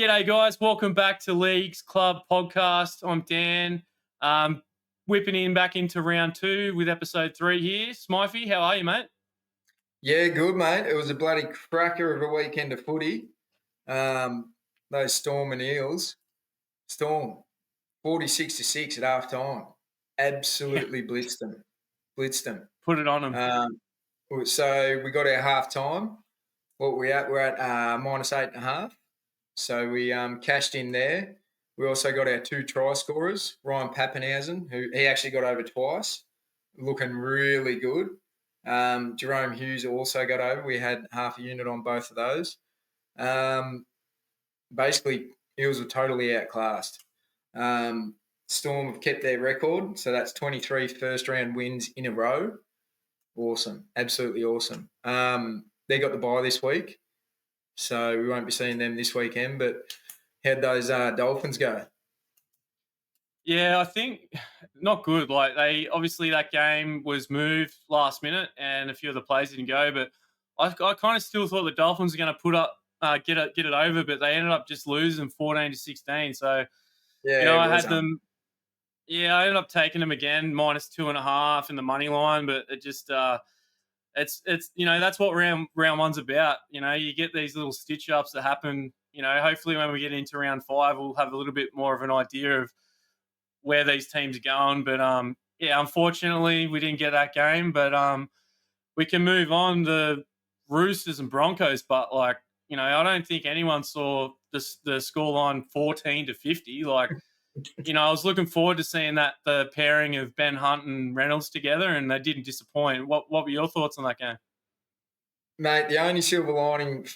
G'day, guys. Welcome back to Leagues Club Podcast. I'm Dan. Whipping in back into round 2 with episode 3 here. Smifey, how are you, mate? Yeah, good, mate. It was a bloody cracker of a weekend of footy. Those Storm and Eels. Storm, 46-6 at half time. Absolutely blitzed them. Put it on them. So we got our half time. What we're at -8.5. So we cashed in there. We also got our 2 try scorers, Ryan Pappenhausen, who he actually got over twice, looking really good. Jerome Hughes also got over. We had half a unit on both of those. Basically, Eels were totally outclassed. Storm have kept their record, so that's 23 first-round wins in a row. Awesome. Absolutely awesome. They got the bye this week, so we won't be seeing them this weekend, but how'd those Dolphins go? Yeah, I think not good. Like obviously that game was moved last minute, and a few of the players didn't go. But I kind of still thought the Dolphins were going to put up, get it over, but they ended up just losing 14-16. So Yeah, I had them. Yeah, I ended up taking them again -2.5 in the money line, but it just it's that's what round one's about. You get these little stitch ups that happen. Hopefully when we get into round 5, we'll have a little bit more of an idea of where these teams are going. But unfortunately we didn't get that game. But we can move on to Roosters and Broncos. But I don't think anyone saw the scoreline 14-50. I was looking forward to seeing the pairing of Ben Hunt and Reynolds together, and they didn't disappoint. What were your thoughts on that game? Mate, the only silver lining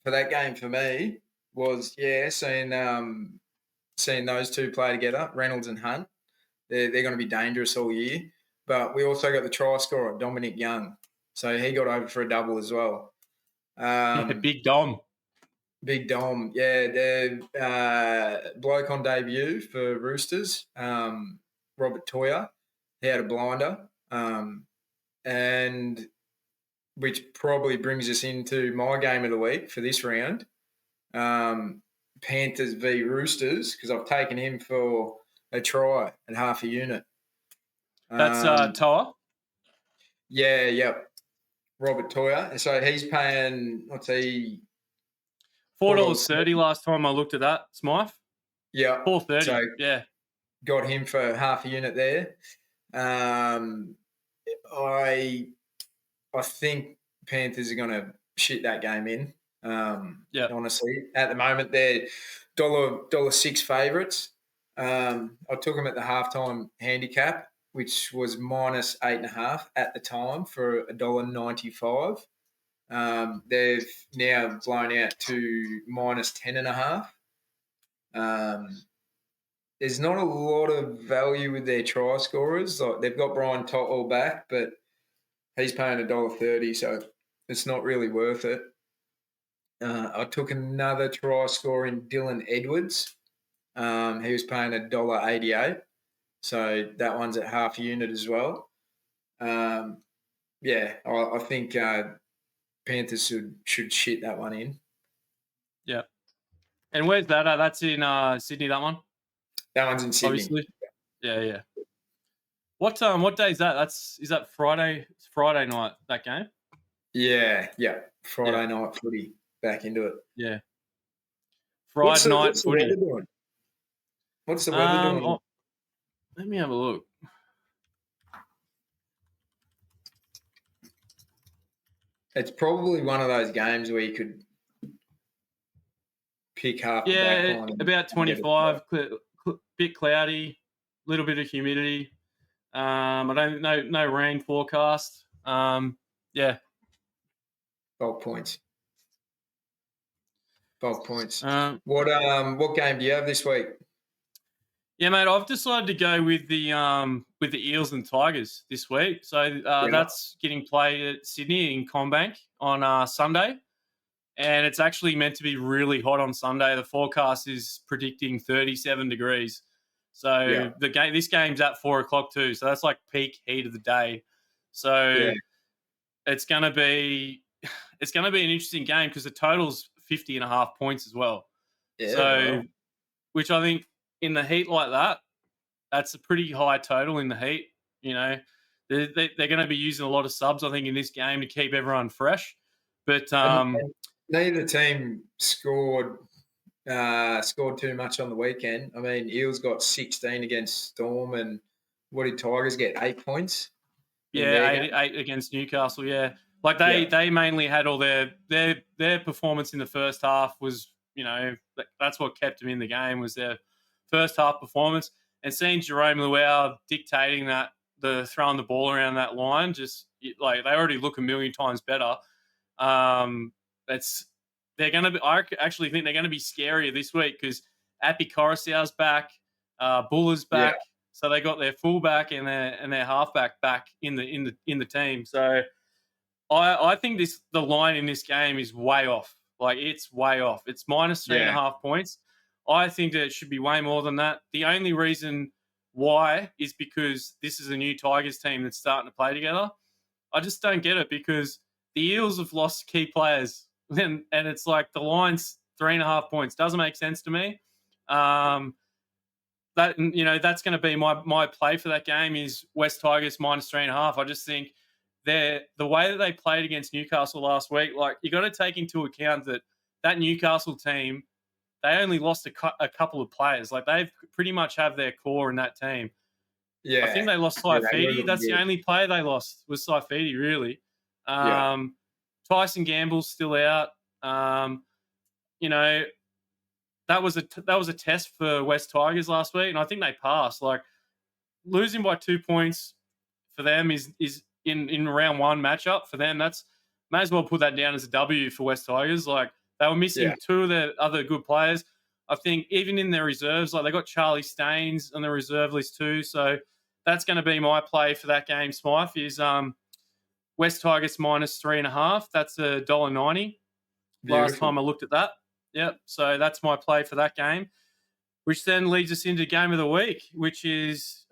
for that game for me was, seeing those two play together, Reynolds and Hunt. They're going to be dangerous all year. But we also got the try scorer, Dominic Young. So he got over for a double as well. Big Dom. Big Dom, yeah. The bloke on debut for Roosters, Robert Toya, he had a blinder, and which probably brings us into my game of the week for this round, Panthers v Roosters, because I've taken him for a try at half a unit. That's Toa? Yeah, yep. Robert Toya. So he's paying, what's he? $4.30 last time I looked at that, Smythe. Yeah. $4.30, so yeah. Got him for half a unit there. I think Panthers are going to shit that game in. Honestly, at the moment they're $1.06 favourites. I took them at the halftime handicap, which was -8.5 at the time for $1.95. They've now blown out to -10.5. There's not a lot of value with their try scorers. Like they've got Brian Totwell back, but he's paying $1.30, so it's not really worth it. I took another try scorer in Dylan Edwards. He was paying $1.88, so that one's at half a unit as well. I think Panthers should shit that one in. Yeah. And where's that? That's in Sydney, that one? That one's in Sydney. Obviously. Yeah. What day is that? Is that Friday? It's Friday night, that game? Yeah. Friday night footy. Back into it. Yeah. Friday night footy. What's the weather doing? Let me have a look. It's probably one of those games where you could pick half the back line. About 25, bit cloudy, little bit of humidity. I don't know, no rain forecast. Bulk points. What game do you have this week? Yeah, mate, I've decided to go with the Eels and Tigers this week. So that's getting played at Sydney in Combank on Sunday. And it's actually meant to be really hot on Sunday. The forecast is predicting 37 degrees. So this game's at 4:00 too. So that's like peak heat of the day. So it's going to be an interesting game because the total's 50.5 points as well. Yeah, So, well, which I think in the heat like that, that's a pretty high total in the heat. You know, they're going to be using a lot of subs, I think, in this game to keep everyone fresh. But and neither team scored too much on the weekend. I mean, Eels got 16 against Storm, and what did Tigers get? 8 points in yeah, their eight, game. eight against Newcastle. Yeah, like Yeah, they mainly had all their performance in the first half was, that's what kept them in the game, was their first half performance. And seeing Jerome Luau dictating that, the throwing the ball around that line, just like they already look a million times better. Um, it's they're going to be. I actually think they're going to be scarier this week because Appy Coruscant's back, Buller's yeah, back, so they got their fullback and their halfback back in the team. So I think the line in this game is way off. Like, it's way off. It's minus three and a yeah, half points. I think that it should be way more than that. The only reason why is because this is a new Tigers team that's starting to play together. I just don't get it because the Eels have lost key players, and it's like the line's 3.5 points. Doesn't make sense to me. Um, that's going to be my play for that game is West Tigers minus 3.5. I just think the way that they played against Newcastle last week, like, you got to take into account that Newcastle team, they only lost a couple of players. Like, they've pretty much have their core in that team. I think yeah. they lost Yeah, they were Saifidi. looking That's the good. only player they lost, was Saifidi, really. Yeah, Um, Tyson Gamble's still out. Um, you know, that was a test for West Tigers last week, and I think they passed. Like, losing by 2 points for them is in round one matchup for them. That's, may as well put that down as a W for West Tigers. Like, they were yeah, missing two of their other good players. I think even in their reserves, like, they got Charlie Staines on the reserve list too. So that's going to be my play for that game, Smythe, is West Tigers minus 3.5. That's $1.90. Last time beautiful. I looked at that. Yep. So that's my play for that game, which then leads us into game of the week, which is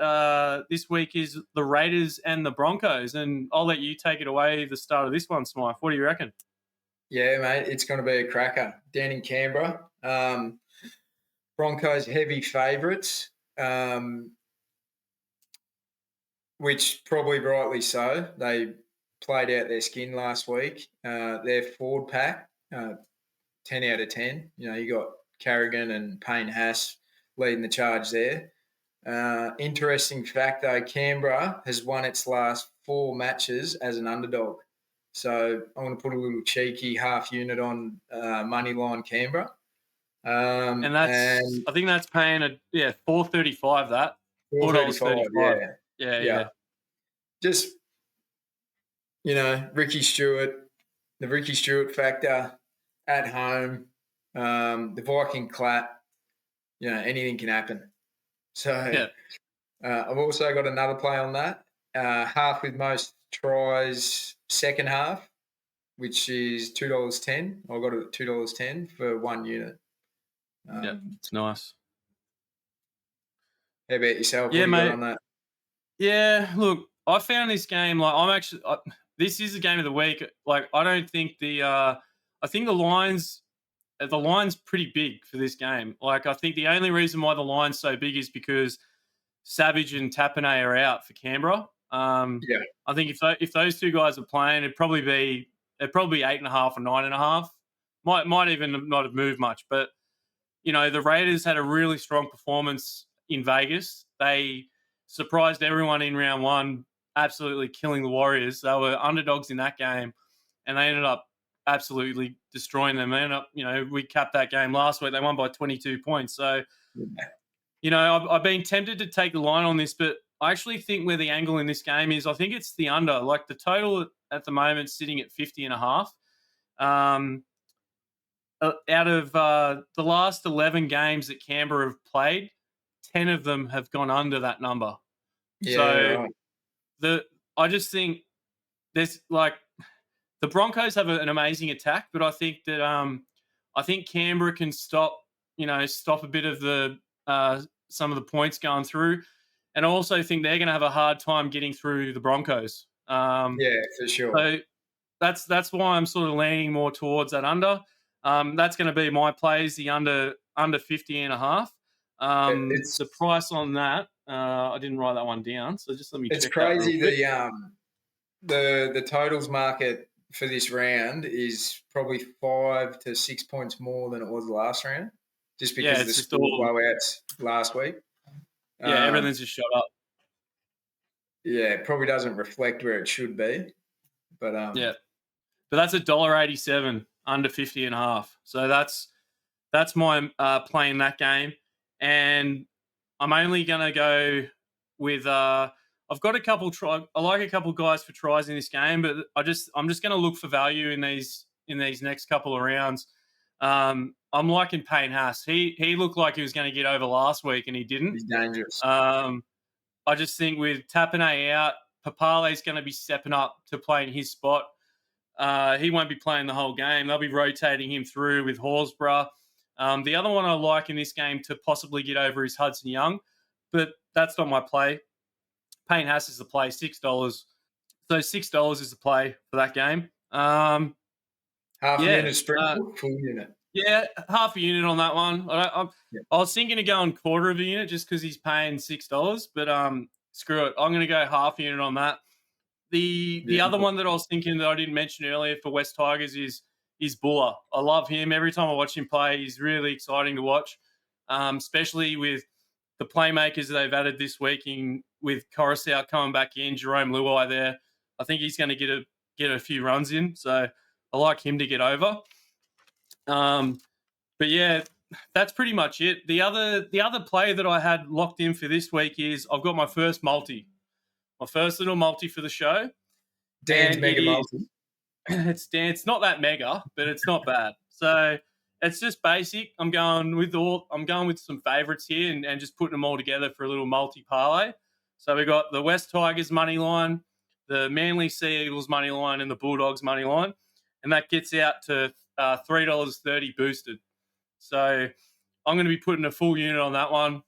this week is the Raiders and the Broncos. And I'll let you take it away the start of this one, Smythe. What do you reckon? Yeah, mate, it's going to be a cracker down in Canberra. Broncos heavy favourites, which probably rightly so. They played out their skin last week. Their forward pack, 10 out of 10. You know, you got Carrigan and Payne Haas leading the charge there. Interesting fact, though, Canberra has won its last 4 matches as an underdog. So I want to put a little cheeky half unit on Moneyline Canberra. And And I think that's paying $4.35. That 435, $4.35. yeah. Yeah, Yeah. yeah, Just, Ricky Stewart, the Ricky Stewart factor at home, the Viking clap, anything can happen. So yeah. I've also got another play on that. Half with most tries second half, which is $2.10. I got it at $2.10 for 1 unit. Yeah, it's nice. How about yourself? What Yeah, do you got mate. on that? Yeah, look, I found this game, like, this is the game of the week. Like, I don't think I think the line's pretty big for this game. Like, I think the only reason why the line's so big is because Savage and Tapane are out for Canberra. Yeah, I think if those two guys are playing, it'd probably be 8.5 or 9.5. Might even not have moved much, but the Raiders had a really strong performance in Vegas. They surprised everyone in round one, absolutely killing the Warriors. They were underdogs in that game, and they ended up absolutely destroying them. They ended up, we capped that game last week. They won by 22 points. So, I've been tempted to take the line on this, but I actually think where the angle in this game is, I think it's the under. Like, the total at the moment sitting at 50.5. Out of the last 11 games that Canberra have played, 10 of them have gone under that number. yeah, So right. I just think there's, like, the Broncos have an amazing attack, but I think that I think Canberra can stop a bit of the some of the points going through, and I also think they're going to have a hard time getting through the Broncos. Yeah, for sure. So that's why I'm sort of leaning more towards that under. That's going to be my plays, the under under 50.5. It's The price on that, I didn't write that one down, so just let me it's check that real crazy. quick. The totals market for this round is probably 5 to 6 points more than it was last round, just because of the It's just sport all blowouts last week. everything's just shot up. Yeah, it probably doesn't reflect where it should be, but But that's $1.87 under 50.5. So that's my playing that game, and I'm only gonna go with. I've got a couple I like a couple guys for tries in this game, but I'm just gonna look for value in these next couple of rounds. I'm liking Payne Haas. He looked like he was going to get over last week, and he didn't. he's dangerous. I just think with Tapine out, Papale's going to be stepping up to play in his spot. He won't be playing the whole game. They'll be rotating him through with Horsburgh. The other one I like in this game to possibly get over is Hudson Young, but that's not my play. Payne Haas is the play, $6. So $6 is the play for that game. Half unit sprinkle, full unit. Yeah, half a unit on that one. I was thinking of going quarter of a unit just because he's paying $6, but screw it. I'm going to go half a unit on that. The other one that I was thinking that I didn't mention earlier for West Tigers is Buller. I love him. Every time I watch him play, he's really exciting to watch, especially with the playmakers that they've added this week with Coruscant coming back in, Jerome Luai there. I think he's going to get a few runs in, so I like him to get over. But yeah, that's pretty much it. The other play that I had locked in for this week is I've got my first little multi for the show. Dan's mega multi. It's not that mega, but it's not bad. So it's just basic. I'm going with some favourites here and just putting them all together for a little multi parlay. So we got the West Tigers money line, the Manly Sea Eagles money line, and the Bulldogs money line, and that gets out to $3.30 boosted. So I'm going to be putting a full unit on that one.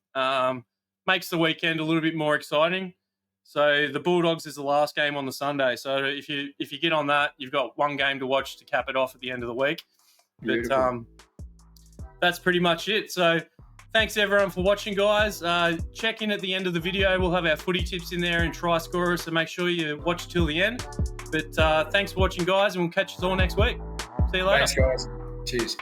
Makes the weekend a little bit more exciting. So the Bulldogs is the last game on the Sunday. So if you get on that, you've got one game to watch to cap it off at the end of the week. But that's pretty much it. So thanks everyone for watching, guys. Check in at the end of the video. We'll have our footy tips in there and try scorers, so make sure you watch till the end. But thanks for watching, guys, and we'll catch you all next week. See you later. Thanks, guys. Cheers.